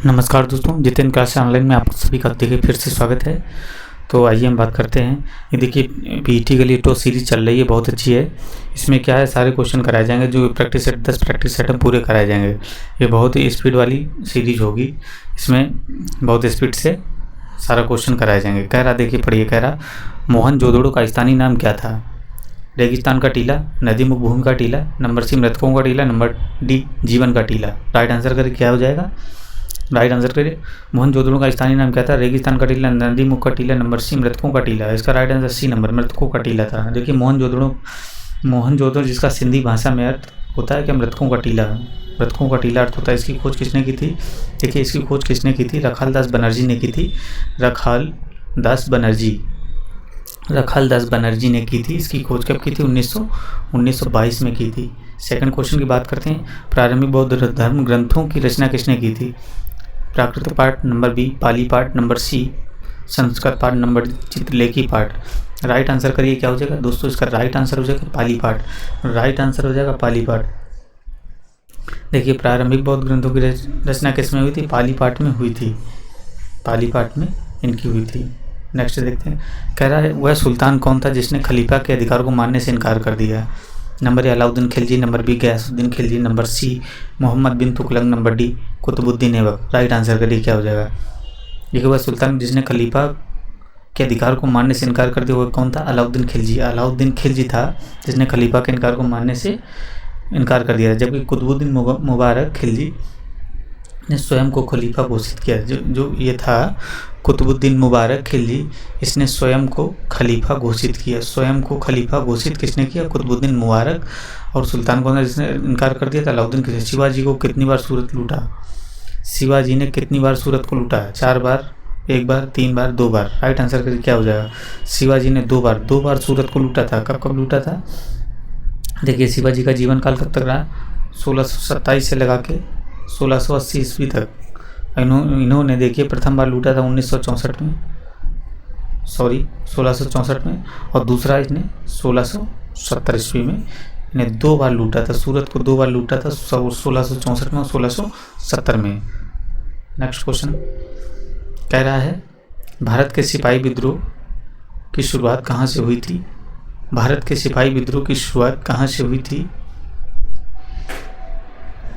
नमस्कार दोस्तों, Jiten class online में आप सभी का देखिए फिर से स्वागत है। तो आइए हम बात करते हैं। ये देखिए पीईटी के लिए तो सीरीज चल रही है, बहुत अच्छी है। इसमें क्या है, सारे क्वेश्चन कराए जाएंगे, जो प्रैक्टिस सेट 10 प्रैक्टिस सेट पूरे कराए जाएंगे। ये बहुत ही स्पीड वाली सीरीज होगी। इसमें बहुत स्पीड से सारा क्वेश्चन कराए जाएंगे। कह रहा, देखिए पढ़िए, कह रहा मोहनजोदड़ो का स्थानीय नाम क्या था? रेगिस्तान का टीला, नदी मुख भूमि का टीला, नंबर सी मृतकों का टीला, नंबर डी जीवन का टीला। राइट आंसर करिए, क्या हो जाएगा? राइट आंसर करिए। मोहनजोदड़ो का स्थानीय नाम क्या था? रेगिस्तान का टीला, नदी मुख का टीला, नंबर सी मृतकों का टीला। इसका राइट आंसर सी नंबर मृतकों का टीला था। देखिए मोहनजोदड़ो जिसका सिंधी भाषा में अर्थ होता है कि मृतकों का टीला, मृतकों का टीला अर्थ होता है। इसकी खोज किसने की थी? देखिए इसकी खोज किसने की थी? रखालदास बनर्जी ने की थी। रखालदास बनर्जी ने की थी। इसकी खोज कब की थी? 1922 में की थी। सेकंड क्वेश्चन की बात करते हैं। प्रारंभिक बौद्ध धर्म ग्रंथों की रचना किसने की थी? प्राकृत पाठ, नंबर बी पाली पाठ, नंबर सी संस्कृत पाठ, नंबर डी चित्रलेखी पाठ। राइट आंसर करिए, क्या हो जाएगा दोस्तों? इसका राइट आंसर हो जाएगा पाली पाठ। राइट आंसर हो जाएगा पाली पाठ। देखिए प्रारंभिक बौद्ध ग्रंथों की रचना किस में हुई थी? पाली पाठ में हुई थी। पाली पाठ में इनकी हुई थी। नेक्स्ट देखते हैं। कह रहा है वह सुल्तान कौन था जिसने खलीफा के अधिकार को मानने से इनकार कर दिया? Number A Alauddin Khilji, number B Ghiyasuddin Khilji, number C Muhammad bin Tughlaq, number D Qutubuddin Aibak. Right answer करिए, क्या हो जाएगा? देखिए वह सुल्तान जिसने खलीफा के अधिकार को मानने से इनकार कर दिया, वो कौन था? अलाउद्दीन खिलजी। अलाउद्दीन खिलजी था जिसने खलीफा के इनकार को मानने से इनकार कर दिया, जबकि कुतुबुद्दीन मुबारक खिलजी ने स्वयं को खलीफा घोषित किया। जो ये था कुतुबुद्दीन मुबारक खिलजी, इसने स्वयं को खलीफा घोषित किया। स्वयं को खलीफा घोषित किसने किया? कुतुबुद्दीन मुबारक। और सुल्तान कौन था जिसने इनकार कर दिया था? अलाउद्दीन खिलजी। शिवाजी को कितनी बार सूरत लूटा? शिवाजी ने कितनी बार सूरत को लूटा? 4 बार, 1 बार, 3 बार, 2 बार। राइट आंसर करके क्या हो जाएगा? शिवाजी ने 2 बार सूरत को लूटा था। कब कब लूटा था? देखिए शिवाजी का जीवन काल कब तक रहा? 1627 से लगा के 1680 ईस्वी तक। इन्होंने देखिए प्रथम बार लूटा था 1964 में, 1664 में, और दूसरा इसने 1670 ईस्वी में। इन्हें 2 बार लूटा था, सूरत को 2 बार लूटा था, 1664 में और 1670 में। नेक्स्ट क्वेश्चन कह रहा है भारत के सिपाही विद्रोह की शुरुआत कहाँ से हुई थी? भारत के सिपाही विद्रोह की शुरुआत कहाँ से हुई थी?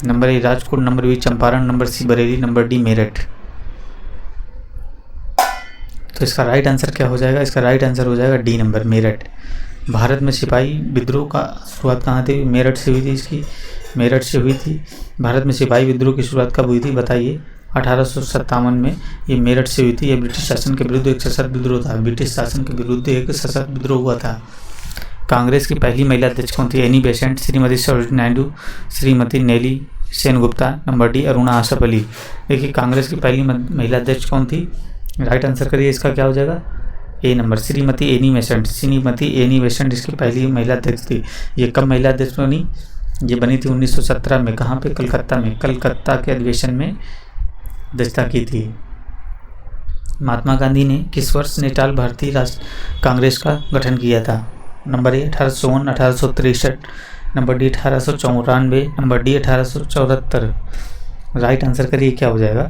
Number A Rajkot, number B Champaran, number C Bareilly, number D Meerut. तो इसका राइट आंसर क्या हो जाएगा? इसका राइट आंसर हो जाएगा डी नंबर मेरठ। भारत में सिपाही विद्रोह का शुरुआत कहाँ थी? मेरठ से हुई थी। इसकी मेरठ से हुई थी। भारत में सिपाही विद्रोह की शुरुआत कब हुई थी बताइए? 1857 में ये मेरठ से हुई थी। ये ब्रिटिश शासन के विरुद्ध एक सशक्त विद्रोह था। ब्रिटिश शासन के विरुद्ध एक सशक्त विद्रोह हुआ था। कांग्रेस की पहली महिला अध्यक्ष कौन थी? एनी बेसेंट, श्रीमती सरोजिनी नायडू, श्रीमती नेली सेनगुप्ता, नंबर डी अरुणा आसफ अली। देखिए कांग्रेस की पहली महिला अध्यक्ष कौन थी? राइट आंसर करिए, इसका क्या हो जाएगा? ए नंबर श्रीमती एनी बेसेंट। श्रीमती एनी बेसेंट इसकी पहली महिला अध्यक्ष थी। ये कब महिला अध्यक्ष बनी? ये बनी थी 1917 में। कहाँ पे? कलकत्ता में। कलकत्ता के अधिवेशन में अध्यक्षता की थी। महात्मा गांधी ने किस वर्ष नेटाल भारतीय राष्ट्र कांग्रेस का गठन किया था? Number A 1854, 1863, number D 1894, number D 1874। Right answer करिए, क्या हो जाएगा?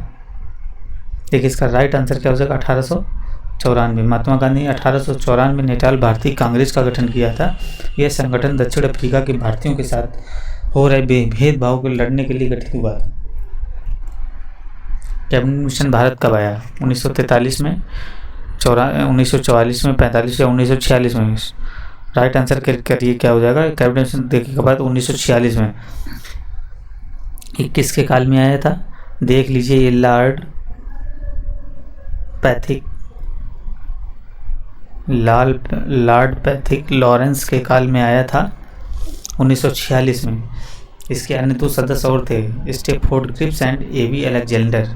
देखिए इसका राइट आंसर क्या हो जाएगा? 1894। महात्मा गांधी ने 1894 में नेटाल भारतीय कांग्रेस का गठन किया था। यह संगठन दक्षिण अफ्रीका के भारतीयों के साथ हो रहे भेदभाव को लड़ने के लिए गठित हुआ था। कैबिनेट मिशन भारत कब आया? 1943 में, 1944 में, 45 या 1946 में? राइट आंसर करिए, क्या हो जाएगा? कैबिनेट मिशन देखने के बाद 1946 में। ये किसके काल में आया था? देख लीजिए, ये लॉर्ड पैथिक लॉरेंस के काल में आया था 1946 में। इसके अन्य 2 सदस्य और थे, स्टेपफोर्ड क्रिप्स एंड एवी अलेक्जेंडर।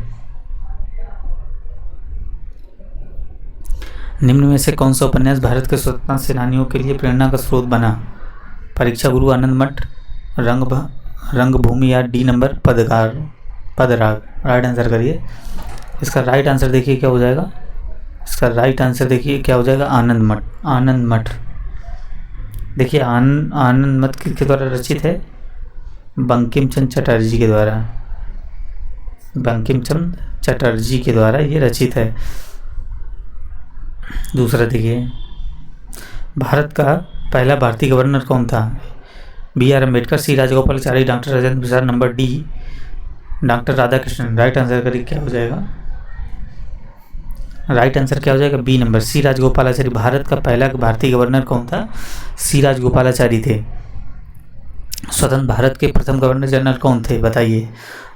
निम्न में से कौन सा उपन्यास भारत के स्वतंत्रता सेनानियों के लिए प्रेरणा का स्रोत बना? परीक्षा गुरु, आनंद मठ, रंगभूमि या डी नंबर पदराग। राइट आंसर करिए। इसका राइट आंसर देखिए क्या हो जाएगा? इसका राइट आंसर देखिए क्या हो जाएगा? आनंद मठ। आनंद मठ देखिए आनंद मठ किसके द्वारा रचित है? बंकिम चंद्र चटर्जी के द्वारा। बंकिम चंद्र चटर्जी के द्वारा ये रचित है। दूसरा देखिए, भारत का पहला भारतीय गवर्नर कौन था? B R Ambedkar, C Rajagopalachari, doctor Rajendra Prasad, number D doctor Radhakrishnan. Right answer करिए क्या हो जाएगा? राइट आंसर क्या हो जाएगा? B number, C Rajagopalachari. भारत का पहला भारतीय गवर्नर कौन था? सी राजगोपालाचारी थे। स्वतंत्र भारत के प्रथम गवर्नर जनरल कौन थे बताइए?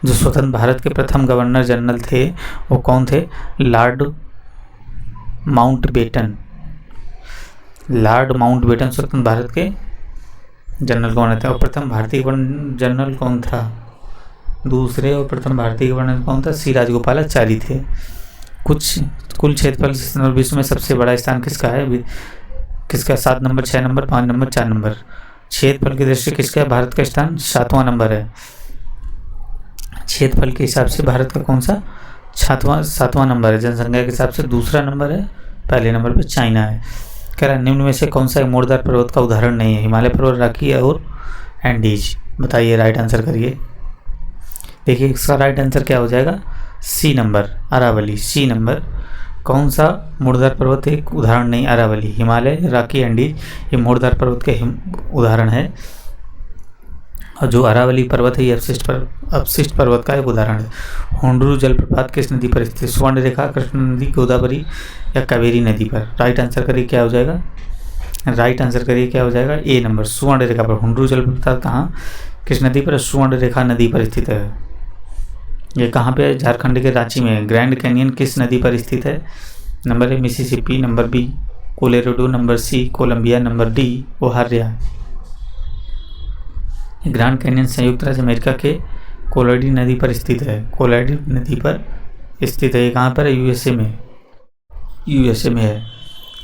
जो स्वतंत्र भारत के प्रथम गवर्नर जनरल थे वो कौन थे? Lord Mountbatten. लॉर्ड माउंटबेटन स्वतंत्र भारत के जनरल कौन थे? और प्रथम भारतीय गवर्नर जनरल कौन था? दूसरे और प्रथम भारतीय गवर्नर कौन था? सी राजगोपालाचारी थे। कुल क्षेत्रफल विश्व में सबसे बड़ा स्थान किसका है? किसका? 7 नंबर, 6 नंबर, 5 नंबर, 4 नंबर। क्षेत्रफल की दृष्टि किसका है? भारत का स्थान 7वां नंबर है। क्षेत्रफल के हिसाब से भारत का कौन सा? 7वां नंबर है। जनसंख्या के हिसाब से दूसरा नंबर है, पहले नंबर पे चाइना है। कह रहा है निम्न में से कौन सा एक मोड़दार पर्वत का उदाहरण नहीं है? हिमालय पर्वत, रॉकी और एंडीज। बताइए, राइट आंसर करिए। देखिए इसका राइट आंसर क्या हो जाएगा? C number, Aravalli. C number, कौन सा मोड़दार पर्वत एक उदाहरण नहीं? अरावली। हिमालय, रॉकी, एंडीज ये मोड़दार पर्वत के उदाहरण है। और जो अरावली पर्वत है ये अपशिष्ट पर्वत का एक उदाहरण है। होंडरू जलप्रपात किस नदी पर स्थित? सुवर्णरेखा, कृष्ण नदी, गोदावरी या कावेरी नदी पर? राइट आंसर करिए क्या हो जाएगा? राइट आंसर करिए क्या हो जाएगा? ए नंबर, सुवर्णरेखा पर। होंडरू जलप्रपात कहाँ, किस नदी पर? सुवर्णरेखा नदी पर स्थित है। ये कहाँ पे है? झारखंड के रांची में है। ग्रैंड कैनियन किस नदी पर स्थित है? Number A Mississippi, number B Colorado, number C Columbia, number D Ohio. Grand Canyon संयुक्त राज्य अमेरिका के कोलोराडो नदी पर स्थित है। कोलोराडो नदी पर स्थित है। ये कहाँ पर है? यूएसए में। यूएसए में है।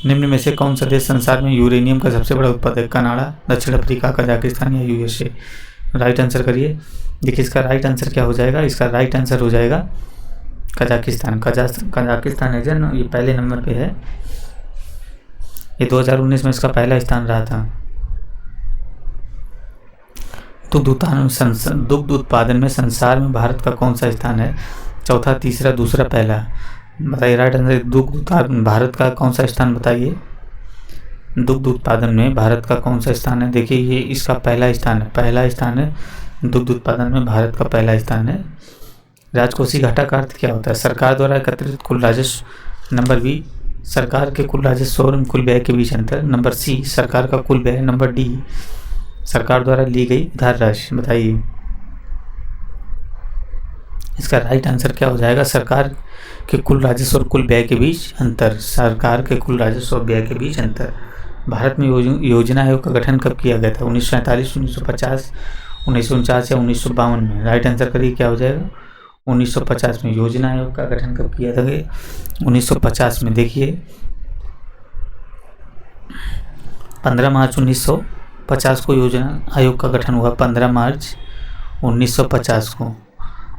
निम्न में से कौन सा देश संसार में यूरेनियम का सबसे बड़ा उत्पादक है? कनाडा, दक्षिण अफ्रीका, कजाकिस्तान या यूएसए? राइट आंसर करिए। देखिए इसका राइट आंसर क्या हो जाएगा? इसका राइट आंसर हो जाएगा कजाकिस्तान। कजाकिस्तान है जो ये पहले नंबर पे है। ये 2019 में इसका पहला स्थान रहा था। दुग्ध उत्पादन में संसार में भारत का कौन सा स्थान है? चौथा, तीसरा, दूसरा, पहला? बताइए राइट आंसर। दुग्ध उत्पादन भारत का कौन सा स्थान बताइए? दुग्ध उत्पादन में भारत का कौन सा स्थान है? देखिए ये इसका पहला स्थान है। पहला स्थान है दुग्ध उत्पादन में, भारत का पहला स्थान है। राजकोषीय घाटा का अर्थ क्या होता है? सरकार द्वारा एकत्रित कुल राजस्व। नंबर बी सरकार के कुल राजस्व और कुल व्यय के बीच अंतर। नंबर सी सरकार का कुल व्यय। नंबर डी सरकार द्वारा ली गई उधार राशि। बताइए इसका राइट आंसर क्या हो जाएगा? सरकार के कुल राजस्व और कुल व्यय के बीच अंतर। सरकार के कुल राजस्व और व्यय के बीच अंतर। भारत में योजना आयोग का गठन कब किया गया था? 1947, 1950, 1949 या 1952 में? राइट आंसर करिए क्या हो जाएगा? 1950 में। योजना आयोग का गठन कब किया था? 1950 में। देखिए 15 मार्च 1950 को योजना आयोग का गठन हुआ। 15 मार्च 1950 को।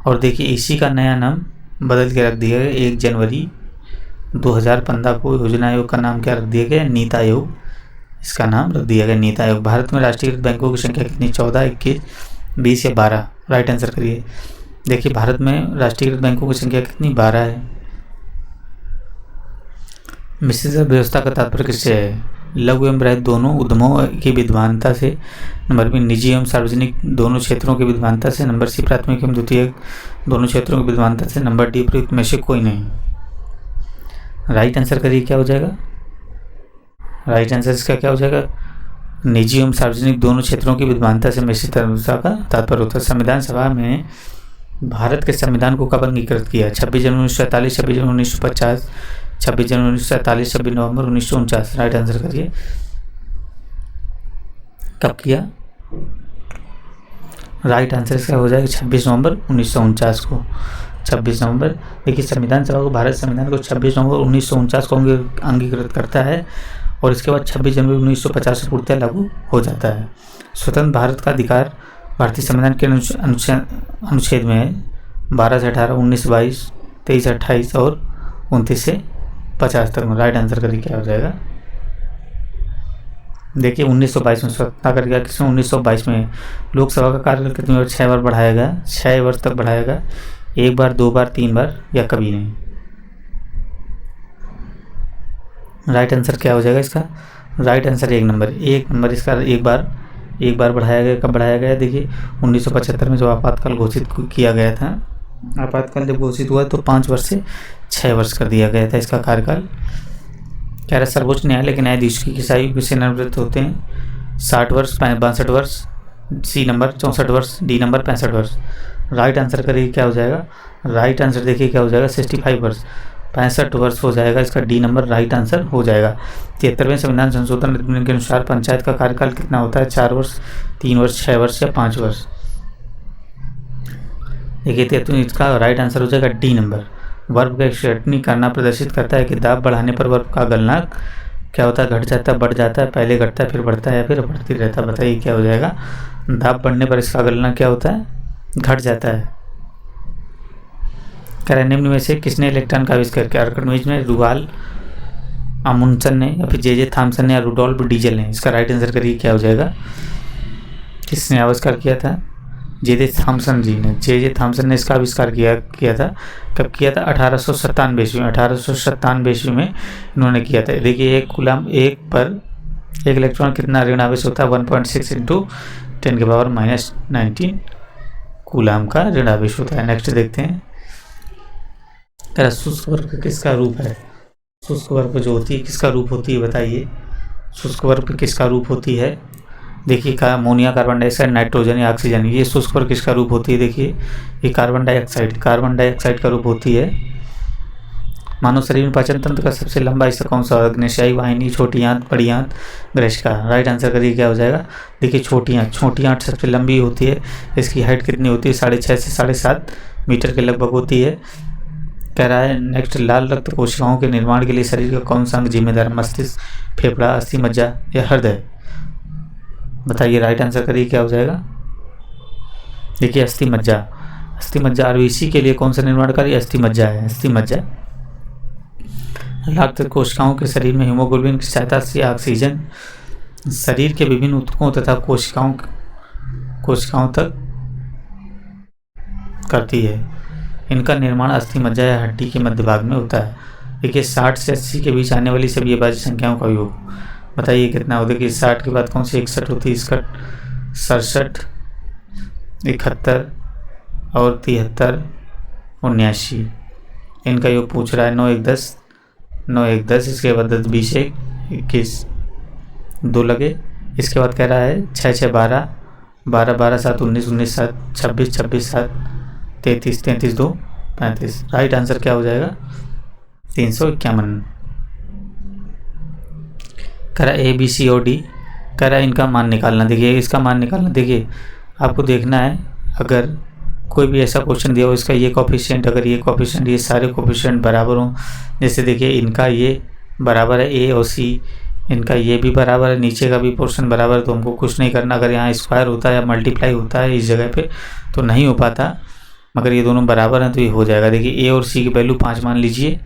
और देखिए इसी का नया नाम बदल के रख दिया गया। 1 जनवरी 2015 को योजना आयोग का नाम क्या रख दिया गया? नीति आयोग इसका नाम रख दिया गया, नीति आयोग। भारत में राष्ट्रीयकृत बैंकों की संख्या कितनी? 14, 21, 20 या 12? राइट आंसर करिए। देखिए भारत में राष्ट्रीयकृत बैंकों की संख्या कितनी? 12 है। मिश्रित व्यवस्था का तात्पर्य किससे है? लघु एवं बृहद दोनों उद्यमों की विद्वानता से। नंबर बी निजी एवं सार्वजनिक दोनों क्षेत्रों की विद्वानता से। नंबर सी प्राथमिक एवं द्वितीयक दोनों क्षेत्रों की विद्वानता से। नंबर डी प्रयुक्त में से कोई नहीं। राइट आंसर करिए क्या हो जाएगा? राइट आंसर इसका क्या हो जाएगा? निजी एवं सार्वजनिक दोनों क्षेत्रों की विद्वानता से मिश्रित व्यवस्था का तात्पर्य होता है। संविधान सभा में भारत के संविधान को कब अंगीकृत किया? 26 जनवरी 1947, 26 जनवरी 1950, 26 जनवरी 1947, 26 नवंबर 1949? राइट आंसर करिए कब किया? राइट आंसर इसका हो जाएगा 26 नवंबर 1949 को। 26 नवंबर। देखिए संविधान सभा को, भारत संविधान को 26 नवंबर 1949 को अंगीकृत करता है और इसके बाद 26 जनवरी 1950 से पूर्णतः लागू हो जाता है। स्वतंत्र भारत का अधिकार भारतीय संविधान के अनुच्छेद में है। 12 से 18, 19 से 22, 23 से 28 और 29 से 50 तक। राइट आंसर करिए क्या हो जाएगा? देखिए 1922 में स्वतंत्रता कर गया। किसमें? 1922 में। लोकसभा का कार्यकाल कितने वर्ष? 6 वर्ष बढ़ाया गया, 6 वर्ष तक बढ़ाया गया। 1 बार, 2 बार, 3 बार या कभी नहीं। राइट आंसर क्या हो जाएगा इसका? Right answer 1 number. 1 नंबर इसका एक बार बढ़ाया गया। कब बढ़ाया गया? देखिए 1975 में जब आपातकाल घोषित किया गया था, आपातकाल जब घोषित हुआ तो 5 वर्ष से 6 वर्ष कर दिया गया था इसका कार्यकाल। कह रहा सर्वोच्च न्यायालय के न्यायाधीश की आयु किससे सेवानिवृत्त होते हैं? 60 वर्ष, 62 वर्ष, सी नंबर 64 वर्ष, डी नंबर 65 वर्ष। राइट आंसर करिए क्या हो जाएगा? राइट आंसर देखिए क्या हो जाएगा? 65 वर्ष, 65 वर्ष हो जाएगा इसका। डी नंबर राइट आंसर हो जाएगा। 73वें संविधान संशोधन अधिनियम के अनुसार पंचायत का कार्यकाल कितना होता है? 4 वर्ष, 3 वर्ष, 6 वर्ष या 5 वर्ष। देखिए तो इसका राइट आंसर हो जाएगा डी नंबर। बर्फ का एक्सटर्नी करना प्रदर्शित करता है कि दाब बढ़ाने पर बर्फ का गलनांक क्या होता है? घट जाता है, बढ़ जाता है, पहले घटता है फिर बढ़ता है या फिर बढ़ती रहता है? बताइए क्या हो जाएगा? दाब बढ़ने पर इसका गलनांक क्या होता है? घट जाता है। निम्न में से किसने इलेक्ट्रॉन का आविष्कार किया? आर्किमिडीज ने, रुवाल अमुंडसन ने या फिर जे थॉमसन ने या रुडोल्फ डीजल ने? इसका राइट आंसर करिए क्या हो जाएगा? किसने आविष्कार किया था? जे थॉमसन जी ने। जे थॉमसन ने इसका आविष्कार किया था। कब किया था? 1897 ईस्वी में। 1897 ईस्वी में इन्होंने किया था। देखिए एक कूलम एक पर एक इलेक्ट्रॉन कितना ऋण आवेश होता है? 1.6 × 10⁻⁻19 कूलम का ऋण आवेश होता है। नेक्स्ट देखते हैं, शुष्क बर्फ किसका रूप है? शुष्क बर्फ जो होती है किसका रूप होती है? बताइए शुष्क बर्फ किसका रूप होती है? देखिए अमोनिया, कार्बन डाइऑक्साइड, नाइट्रोजन या ऑक्सीजन, ये शुष्क बर्फ किसका रूप होती है? देखिए ये कार्बन डाइऑक्साइड का रूप होती है। मानव शरीर में पाचन तंत्र का सबसे लंबा हिस्सा कौन सा? अग्न्याशयी वाहिनी, छोटी आंत, बड़ी आंत, ग्रहिका। राइट आंसर करिए क्या हो जाएगा? देखिए छोटी आंत सबसे लंबी होती है। इसकी हाइट कितनी होती है? 6.5 से 7.5 मीटर के लगभग होती है। कह रहा है नेक्स्ट, लाल रक्त कोशिकाओं के निर्माण के लिए शरीर का कौन सा अंग जिम्मेदार है? मस्तिष्क, फेफड़ा, अस्थि मज्जा या हृदय? बताइए राइट आंसर करिए क्या हो जाएगा? देखिए अस्थि मज्जा आरबीसी के लिए कौन सा निर्माणकारी? अस्थि मज्जा है, अस्थि मज्जा। लाल रक्त कोशिकाओं के शरीर में हीमोग्लोबिन की सहायता से ऑक्सीजन शरीर के विभिन्न ऊतकों तथा कोशिकाओं तक करती है। इनका निर्माण अस्थि मज्जा या हड्डी के मध्य भाग में होता है। देखिए 60 से 80 के बीच आने वाली सभी अभाज्य संख्याओं का योग बताइए कितना हो? देखिए 60 के बाद कौन सी 61 होती है? 67, 71 और 73, 79। इनका योग पूछ रहा है। 9 1 10, 9 1 10, इसके बाद 10 20 1 21, 2 लगे। इसके बाद कह रहा है 6 6 12, 12 12 7 19 19 7 26 26 7 33 33 2 35। राइट आंसर क्या हो जाएगा? 351। करा ए बी सी और डी, करा इनका मान निकालना। देखिए इसका मान निकालना, देखिए आपको देखना है अगर कोई भी ऐसा क्वेश्चन दिया हो, इसका ये कोफिशिएंट, अगर ये कोफिशिएंट, ये सारे कोफिशिएंट बराबर हों, जैसे देखिए इनका ये बराबर है ए और सी, इनका ये भी बराबर है, नीचे का भी पोर्शन बराबर है, तो हमको कुछ नहीं करना। अगर यहाँ स्क्वायर होता है या मल्टीप्लाई होता है इस जगह पे तो नहीं हो पाता, मगर ये दोनों बराबर हैं तो ये हो जाएगा। देखिए ए और सी की वैल्यू 5 मान लीजिए,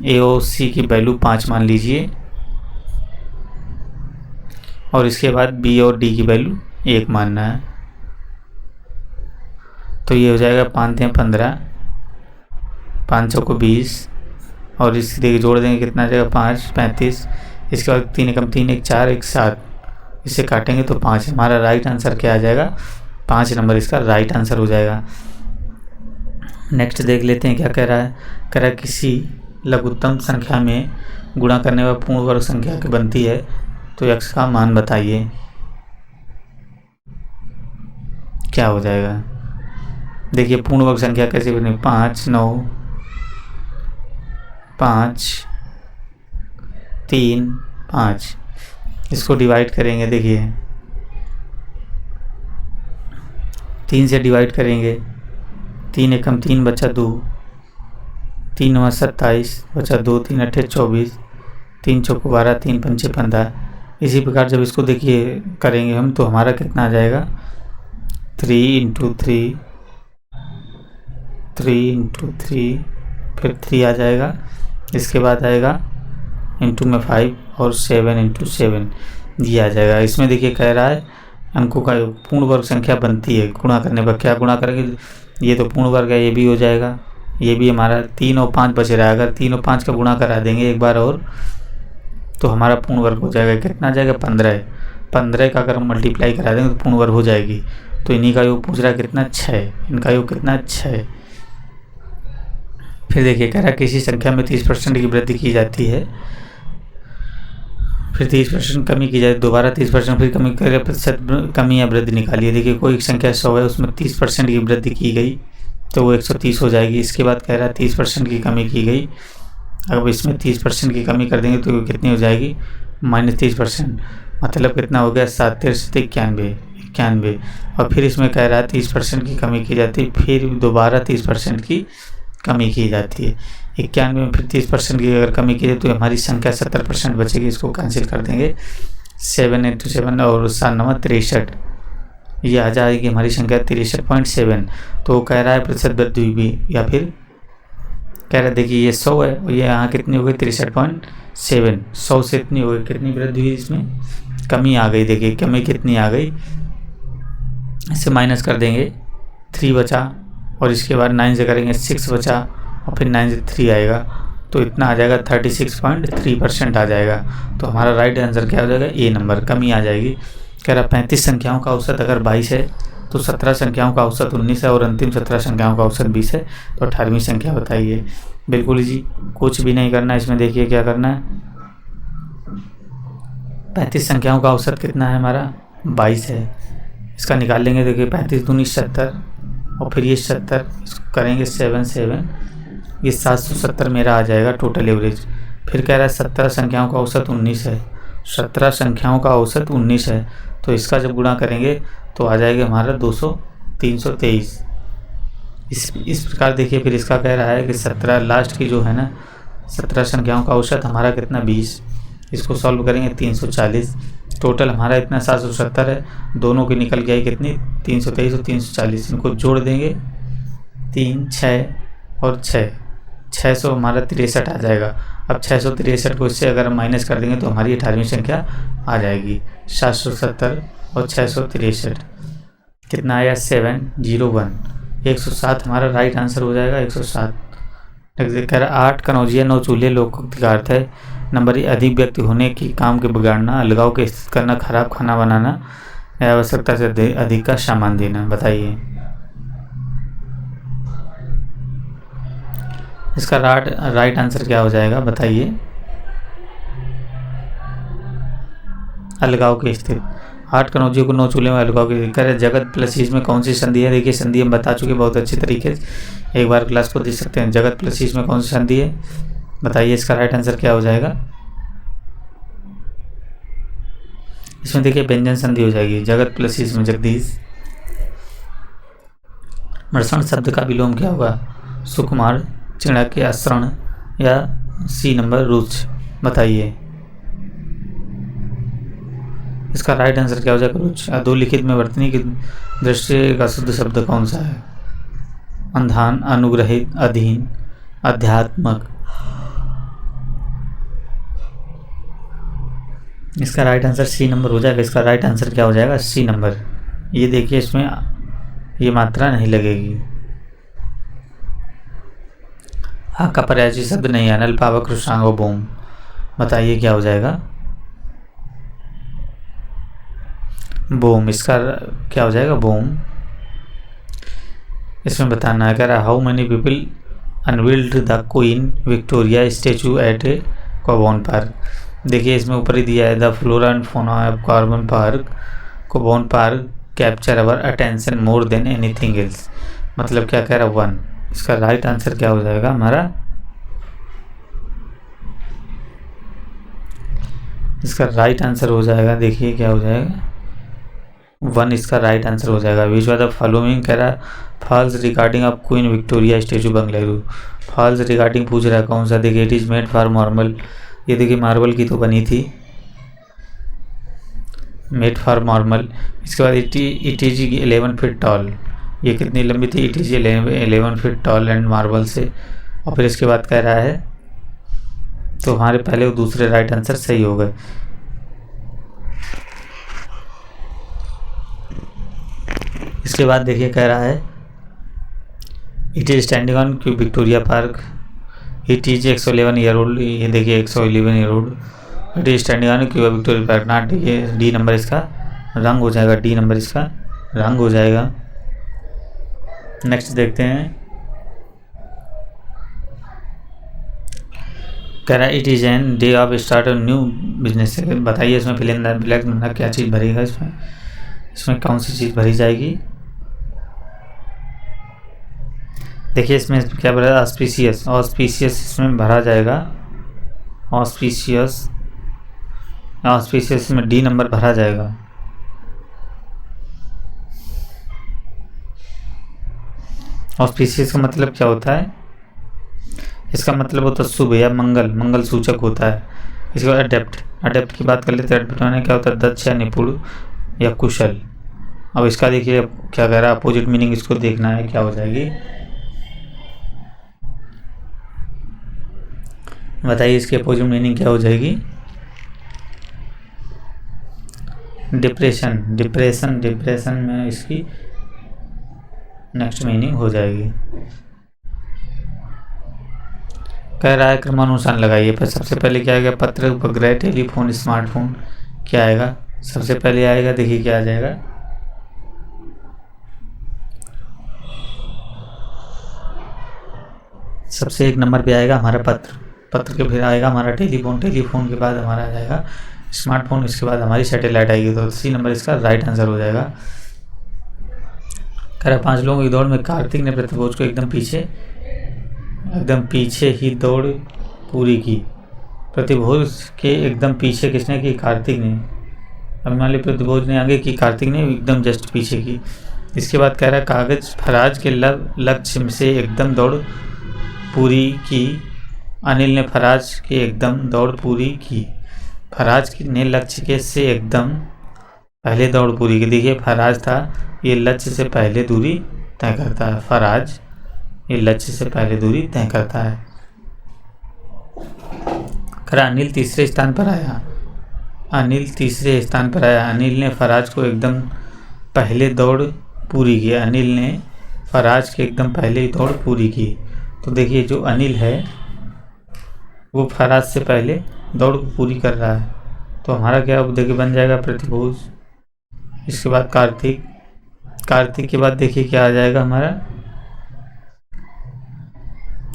ए और सी की वैल्यू 5 मान लीजिए, और इसके बाद बी और डी की वैल्यू 1 मानना है। तो ये हो जाएगा 5 × 15, 5 को 20, और इस देखिए जोड़ देंगे कितना आ जाएगा? 5 35। इसके बाद 3 × 3 1 4 1 7, इसे काटेंगे तो 5। हमारा राइट आंसर क्या आ जाएगा? 5 नंबर इसका राइट आंसर हो जाएगा। नेक्स्ट देख लेते हैं क्या कह रहा है। कह रहा है किसी लघुत्तम संख्या में गुणा करने पर पूर्ण वर्ग संख्या की बनती है तो x का मान बताइए क्या हो जाएगा? देखिए पूर्ण वर्ग संख्या कैसे बने? 5 9 5 3 5, इसको डिवाइड करेंगे। देखिए 3 से डिवाइड करेंगे, 3 एकम 3 बचा 2, 3 9 27 बचा 2, 3 8 24, 3 चौको 12, 3 पंचे 15। इसी प्रकार जब इसको देखिए करेंगे हम तो हमारा कितना आ जाएगा? 3 × 3, 3 × 3, फिर 3 आ जाएगा। इसके बाद आएगा इंटू में 5 और 7 × 7 ये आ जाएगा। इसमें देखिए कह रहा है अंकों का पूर्ण वर्ग संख्या बनती है। गुणा करने पर क्या गुणा करेंगे? ये तो पूर्ण वर्ग है, ये भी हो जाएगा। ये भी हमारा 3 और 5 बच रहा है, अगर 3 और 5 का गुणा करा देंगे एक बार और तो हमारा पूर्ण वर्ग हो जाएगा। कितना आ जाएगा? 15। 15 का अगर हम मल्टीप्लाई करा देंगे तो पूर्ण वर्ग हो जाएगी। तो इन्हीं का योग पूछ रहा है कितना? 6। इनका योग कितना? 6। फिर देखिए कह रहा है किसी संख्या में 30% की वृद्धि की जाती है, फिर 30% कमी की जाए, दोबारा 30% फिर कमी कर प्रतिशत कमी या वृद्धि निकालिए। देखिए कोई संख्या 100 है, उसमें 30% की वृद्धि की गई तो वो 130 हो जाएगी। इसके बाद कह रहा है 30% की कमी की गई, अब इसमें 30% की कमी कर देंगे तो कितनी हो जाएगी? -30%, मतलब कितना हो गया? 7 91। और फिर इसमें कह रहा है 30% की कमी की जाती है, फिर दोबारा 30% की कमी की जाती है। 91 में फिर 30% की अगर कमी की जाए तो हमारी संख्या 70% बचेगी। इसको कैंसिल कर देंगे। 7 × 7 और 7 9 63, ये आ जाएगी हमारी संख्या 63.7। तो कह रहा है प्रतिशत वृद्धि हुई भी, या फिर कह रहा है देखिए ये 100 है और ये यहाँ कितनी हो गई? 63.7। 100 से इतनी हो गई, कितनी वृद्धि हुई? इसमें कमी आ गई। देखिए कमी कितनी आ गई, इसे माइनस कर देंगे, 3 बचा, और इसके बाद 9 से करेंगे 6 बचा, और फिर 9 से 3 आएगा तो इतना आ जाएगा 36.3% आ जाएगा। तो हमारा राइट आंसर क्या हो जाएगा? ए नंबर, कमी आ जाएगी। कह रहा 35 संख्याओं का औसत अगर 22 है तो 17 संख्याओं का औसत 19 है और अंतिम 17 संख्याओं का औसत 20 है, तो 18वीं संख्या बताइए। बिल्कुल जी, कुछ भी नहीं करना है इसमें। देखिए क्या करना है, 35 संख्याओं का औसत कितना है हमारा? 22 है, इसका निकाल लेंगे। देखिए 35 दूनी 70 और फिर ये 70, इसको करेंगे 7 ये 770 मेरा आ जाएगा टोटल एवरेज। फिर कह रहा है 17 संख्याओं का औसत 19 है, 17 संख्याओं का औसत 19 है, तो इसका जब गुणा करेंगे तो आ जाएगा हमारा 323। इस प्रकार देखिए। फिर इसका कह रहा है कि 17 लास्ट की जो है ना 17 संख्याओं का औसत हमारा कितना? 20। इसको सॉल्व करेंगे 340, टोटल हमारा इतना 770 है, दोनों की निकल के आई कितनी? 323 और 340, इनको जोड़ देंगे 3 6 और 6, 600 हमारा 63 आ जाएगा। अब 663 को इससे अगर हम माइनस कर देंगे तो हमारी 18वीं संख्या आ जाएगी। 770 और 663 कितना आया? 701। 107 हमारा राइट आंसर हो जाएगा। 107। कह रहा 8 कनौजिया 9 चूल्हे लोकोक्ति का अर्थ है। नंबर ए, अधिक व्यक्ति होने की काम के बिगाड़ना, अलगाव के स्थित करना, खराब खाना बनाना, आवश्यकता से अधिक का सामान देना। बताइए इसका राइट आंसर क्या हो जाएगा? बताइए। अलगाव के स्थित। 8 कनौजियों को 9 चूल्हे में अलगाव की कह रहे जगत प्लस ईश में कौन सी संधि है? देखिए संधि हम बता चुके बहुत अच्छे तरीके से, एक बार क्लास को देख सकते हैं। जगत प्लस ईश में कौन सी संधि है? बताइए इसका राइट आंसर क्या हो जाएगा? इसमें देखिए व्यंजन संधि हो जाएगी। जगत प्लस ईश में जगदीश। मृषण शब्द का विलोम क्या होगा? सुकुमार, चिणक या शरण, या सी नंबर रुच। बताइए इसका राइट आंसर क्या हो जाएगा? रुच। दो लिखित में वर्तनी की दृष्टि का शुद्ध शब्द कौन सा है? अंधान, अनुग्रहित, अधीन, अध्यात्मक। इसका राइट आंसर सी नंबर हो जाएगा। इसका राइट आंसर क्या हो जाएगा? C number. ये देखिए इसमें ये मात्रा नहीं लगेगी। हाँ का पर्यायवाची शब्द नहीं है। नल, पावक, रुष्णांग, बोम। बताइए क्या हो जाएगा? बोम। इसका क्या हो जाएगा? बोम। इसमें बताना है। कह रहा how many people unveiled the Queen Victoria statue at Cubbon Park. देखिए इसमें ऊपर ही दिया है the flora and fauna of Cubbon Park capture our attention more than anything else. मतलब क्या कह रहा है? 1। इसका राइट आंसर क्या हो जाएगा हमारा? इसका राइट आंसर हो जाएगा, देखिए क्या हो जाएगा? 1 इसका राइट आंसर हो जाएगा। विच द फॉलोइंग कह रहा false regarding of Queen Victoria statue Bengaluru. False regarding पूछ रहा है कौन सा? देखिए it is made for marble. ये देखिए मार्बल की तो बनी थी, मेड फॉर मार्बल। इसके बाद इट इज 11 फीट टॉल। ये कितनी लंबी थी? It is 11 feet tall and marble से। और फिर इसके बाद कह रहा है तो हमारे पहले और दूसरे राइट आंसर सही हो गए। इसके बाद देखिए कह रहा है it is standing on Q Victoria park. It is 111 year old, ये देखिए 111 year old. It is standing on Q Victoria park not, ये डी नंबर इसका रंग हो जाएगा, डी नंबर इसका रंग हो जाएगा। नेक्स्ट देखते हैं, कह रहा है it is an day of start new business. बताइए इसमें फिल इन द ब्लैंक में क्या चीज़ भरेगा, इसमें कौन सी चीज़ भरी जाएगी। देखिए इसमें क्या भरा, ऑस्पिशियस, ऑस्पिशियस इसमें भरा जाएगा, ऑस्पिशियस, ऑस्पिशियस में डी नंबर भरा जाएगा। ऑस्पिशियस का मतलब क्या होता है, इसका मतलब होता है शुभ या मंगल, मंगल सूचक होता है। इसके बाद अडेप्ट, अडेप्ट की बात कर लेते हैं। अडेप्ट माने क्या होता है, दक्ष या निपुण या कुशल। अब इसका देखिए क्या कह रहा है, अपोजिट मीनिंग इसको देखना है क्या हो जाएगी। बताइए इसकी अपोजिट मीनिंग क्या हो जाएगी। डिप्रेशन, डिप्रेशन, डिप्रेशन में इसकी नेक्स्ट मीनिंग हो जाएगी। कह रहा है क्रमानुसार लगाइए, पर सबसे पहले क्या आएगा, पत्र, उपग्रह, टेलीफोन, स्मार्टफोन, क्या आएगा सबसे पहले आएगा, देखिए क्या आ जाएगा, सबसे एक नंबर पे आएगा हमारा पत्र, पत्र के फिर आएगा हमारा टेलीफोन, टेलीफोन के बाद हमारा आ जाएगा स्मार्टफोन, इसके बाद हमारी सैटेलाइट आएगी। तो सी नंबर इसका राइट आंसर हो जाएगा। कह रहा 5 लोगों की दौड़ में कार्तिक ने प्रतिभोज को एकदम पीछे ही दौड़ पूरी की। प्रतिभोज के एकदम पीछे किसने की, कार्तिक ने। अब मान ली प्रतिभोज ने आगे की, कार्तिक ने एकदम जस्ट पीछे की। इसके बाद कह रहा है कागज फराज के लक्ष्य से एकदम दौड़ पूरी की। अनिल ने फराज के एकदम दौड़ पूरी की। फराज ने लक्ष्य के से एकदम पहले दौड़ पूरी की। देखिए फराज था, ये लक्ष्य से पहले दूरी तय करता है। फराज ये लक्ष्य से पहले दूरी तय करता है। खरा अनिल तीसरे स्थान पर आया। अनिल तीसरे स्थान पर आया। अनिल ने फराज को एकदम पहले दौड़ पूरी की। अनिल ने फराज के एकदम पहले दौड़ पूरी की। तो देखिए जो अनिल है वो फराज से पहले दौड़ पूरी कर रहा है। तो हमारा क्या देखिए बन जाएगा प्रतिभोज। इसके बाद कार्तिक, कार्तिक के बाद देखिए क्या आ जाएगा हमारा,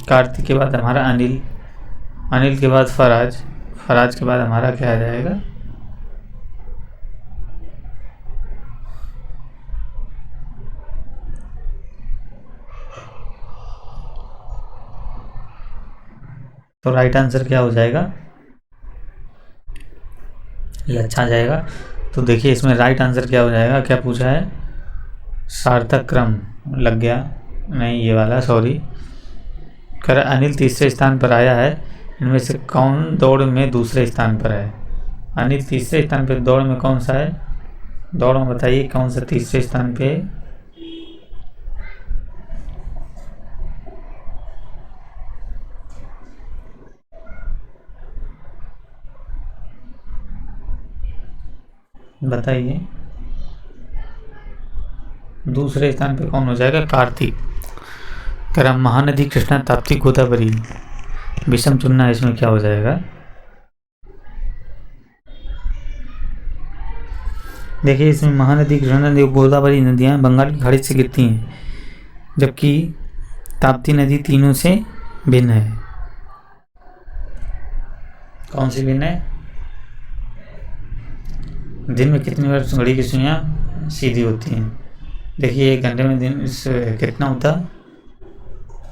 कार्तिक के बाद हमारा अनिल, अनिल के बाद फराज, फराज के बाद हमारा क्या आ जाएगा, तो राइट आंसर क्या हो जाएगा, ये अच्छा जाएगा। तो देखिए इसमें राइट आंसर क्या हो जाएगा, क्या पूछा है, सार्थक क्रम लग गया, नहीं ये वाला सॉरी। कर अनिल तीसरे स्थान पर आया है, इनमें से कौन दौड़ में दूसरे स्थान पर है। अनिल तीसरे स्थान पर, दौड़ में कौन सा है, दौड़ में बताइए कौन सा तीसरे स्थान पे, बताइए दूसरे स्थान पे कौन हो जाएगा, कार्तिक। कह महानदी कृष्णा ताप्ती गोदावरी, विषम चुनना है, इसमें क्या हो जाएगा। देखिए इसमें महानदी कृष्णा नदी गोदावरी नदियाँ बंगाल की खाड़ी से गिरती हैं, जबकि ताप्ती नदी तीनों से भिन्न है। कौन सी भिन्न है, दिन में कितनी बार घड़ी की सुइयाँ सीधी होती हैं। देखिए 1 घंटे में दिन कितना होता,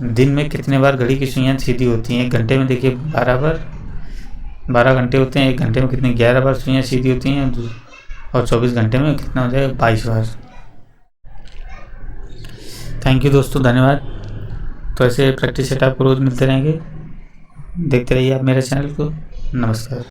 दिन में कितने बार घड़ी की सुइयाँ सीधी होती हैं। 1 घंटे में देखिए 12 बार, 12 घंटे होते हैं। 1 घंटे में कितने 11 बार सुइयाँ सीधी होती हैं, और 24 घंटे में कितना हो जाएगा, 22 बार। थैंक यू दोस्तों, धन्यवाद। तो ऐसे प्रैक्टिस सेट आपको रोज़ मिलते रहेंगे, देखते रहिए आप मेरे चैनल को। नमस्कार।